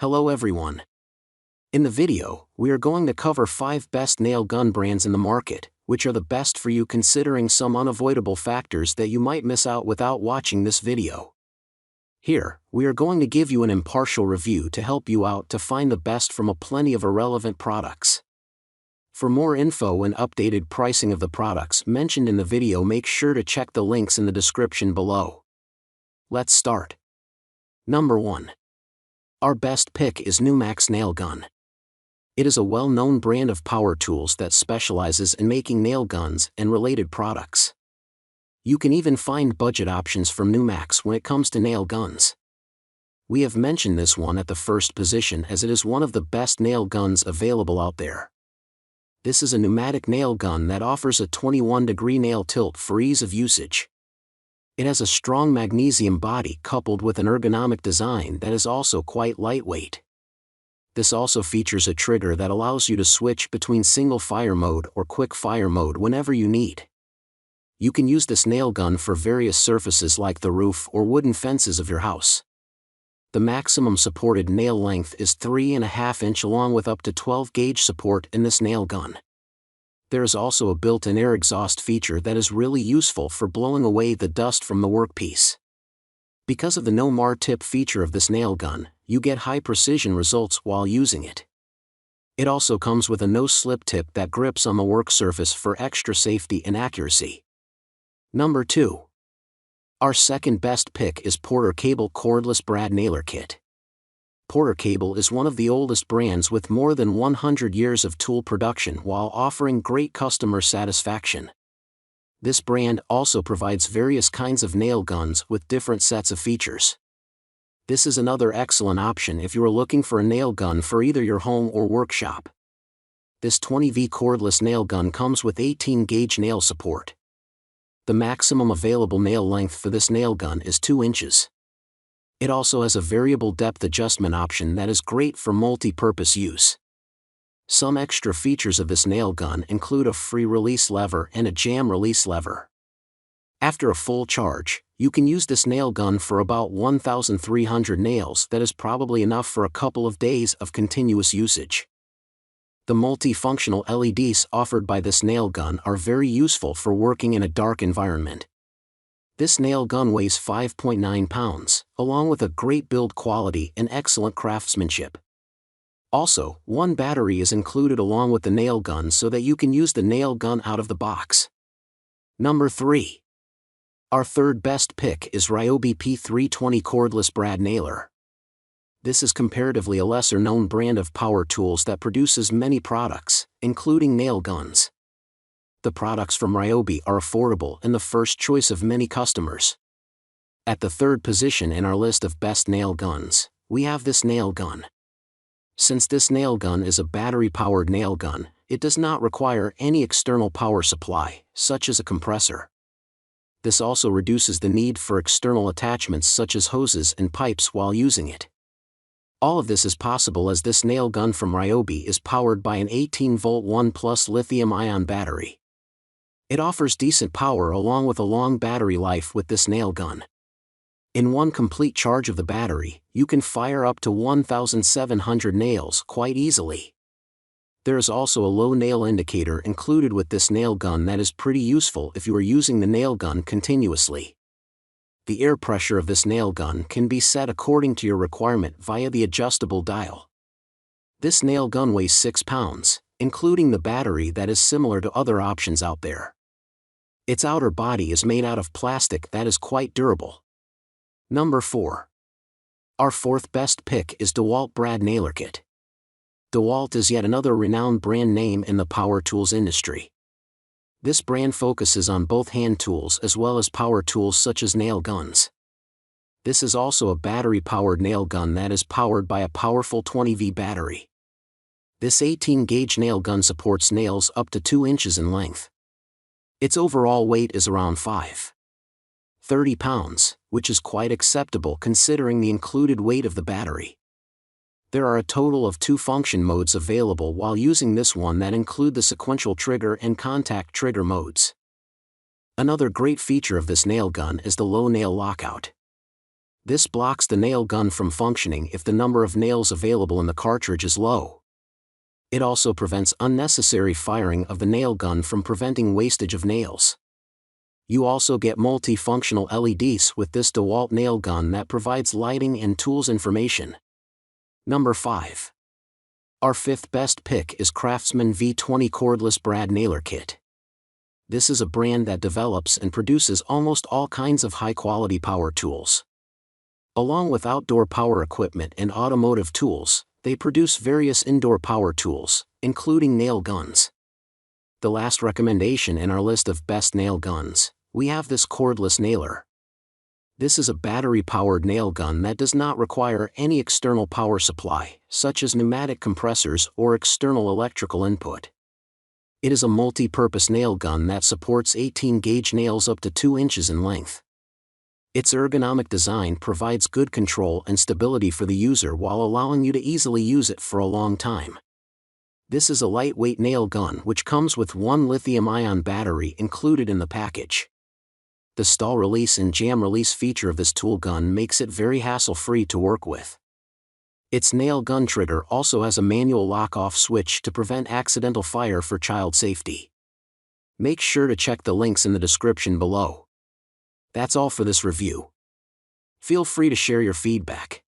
Hello everyone. In the video, we are going to cover 5 best nail gun brands in the market, which are the best for you considering some unavoidable factors that you might miss out without watching this video. Here, we are going to give you an impartial review to help you out to find the best from a plenty of irrelevant products. For more info and updated pricing of the products mentioned in the video, make sure to check the links in the description below. Let's start. Number 1. Our best pick is NuMax Nail Gun. It is a well-known brand of power tools that specializes in making nail guns and related products. You can even find budget options from NuMax when it comes to nail guns. We have mentioned this one at the first position as it is one of the best nail guns available out there. This is a pneumatic nail gun that offers a 21-degree nail tilt for ease of usage. It has a strong magnesium body coupled with an ergonomic design that is also quite lightweight. This also features a trigger that allows you to switch between single fire mode or quick fire mode whenever you need. You can use this nail gun for various surfaces like the roof or wooden fences of your house. The maximum supported nail length is 3.5 inch along with up to 12 gauge support in this nail gun. There is also a built-in air exhaust feature that is really useful for blowing away the dust from the workpiece. Because of the no mar tip feature of this nail gun, you get high precision results while using it. It also comes with a no slip tip that grips on the work surface for extra safety and accuracy. Number 2. Our second best pick is Porter Cable Cordless Brad Nailer Kit. Porter Cable is one of the oldest brands with more than 100 years of tool production while offering great customer satisfaction. This brand also provides various kinds of nail guns with different sets of features. This is another excellent option if you are looking for a nail gun for either your home or workshop. This 20V cordless nail gun comes with 18 gauge nail support. The maximum available nail length for this nail gun is 2 inches. It also has a variable depth adjustment option that is great for multi-purpose use. Some extra features of this nail gun include a free release lever and a jam release lever. After a full charge, you can use this nail gun for about 1,300 nails. That is probably enough for a couple of days of continuous usage. The multifunctional LEDs offered by this nail gun are very useful for working in a dark environment. This nail gun weighs 5.9 pounds, along with a great build quality and excellent craftsmanship. Also, one battery is included along with the nail gun so that you can use the nail gun out of the box. Number 3. Our third best pick is Ryobi P320 Cordless Brad Nailer. This is comparatively a lesser-known brand of power tools that produces many products, including nail guns. The products from Ryobi are affordable and the first choice of many customers. At the third position in our list of best nail guns, we have this nail gun. Since this nail gun is a battery-powered nail gun, it does not require any external power supply, such as a compressor. This also reduces the need for external attachments such as hoses and pipes while using it. All of this is possible as this nail gun from Ryobi is powered by an 18-volt 1+ lithium-ion battery. It offers decent power along with a long battery life with this nail gun. In one complete charge of the battery, you can fire up to 1,700 nails quite easily. There is also a low nail indicator included with this nail gun that is pretty useful if you are using the nail gun continuously. The air pressure of this nail gun can be set according to your requirement via the adjustable dial. This nail gun weighs 6 pounds, including the battery that is similar to other options out there. Its outer body is made out of plastic that is quite durable. Number 4. Our fourth best pick is DeWalt Brad Nailer Kit. DeWalt is yet another renowned brand name in the power tools industry. This brand focuses on both hand tools as well as power tools such as nail guns. This is also a battery-powered nail gun that is powered by a powerful 20V battery. This 18-gauge nail gun supports nails up to 2 inches in length. Its overall weight is around 5.30 pounds, which is quite acceptable considering the included weight of the battery. There are a total of 2 function modes available while using this one that include the sequential trigger and contact trigger modes. Another great feature of this nail gun is the low nail lockout. This blocks the nail gun from functioning if the number of nails available in the cartridge is low. It also prevents unnecessary firing of the nail gun from preventing wastage of nails. You also get multi-functional LEDs with this DeWalt nail gun that provides lighting and tools information. Number 5. Our 5th best pick is Craftsman V20 Cordless Brad Nailer Kit. This is a brand that develops and produces almost all kinds of high-quality power tools. Along with outdoor power equipment and automotive tools, they produce various indoor power tools, including nail guns. The last recommendation in our list of best nail guns, we have this cordless nailer. This is a battery-powered nail gun that does not require any external power supply, such as pneumatic compressors or external electrical input. It is a multi-purpose nail gun that supports 18-gauge nails up to 2 inches in length. Its ergonomic design provides good control and stability for the user while allowing you to easily use it for a long time. This is a lightweight nail gun which comes with one lithium-ion battery included in the package. The stall release and jam release feature of this tool gun makes it very hassle-free to work with. Its nail gun trigger also has a manual lock-off switch to prevent accidental fire for child safety. Make sure to check the links in the description below. That's all for this review. Feel free to share your feedback.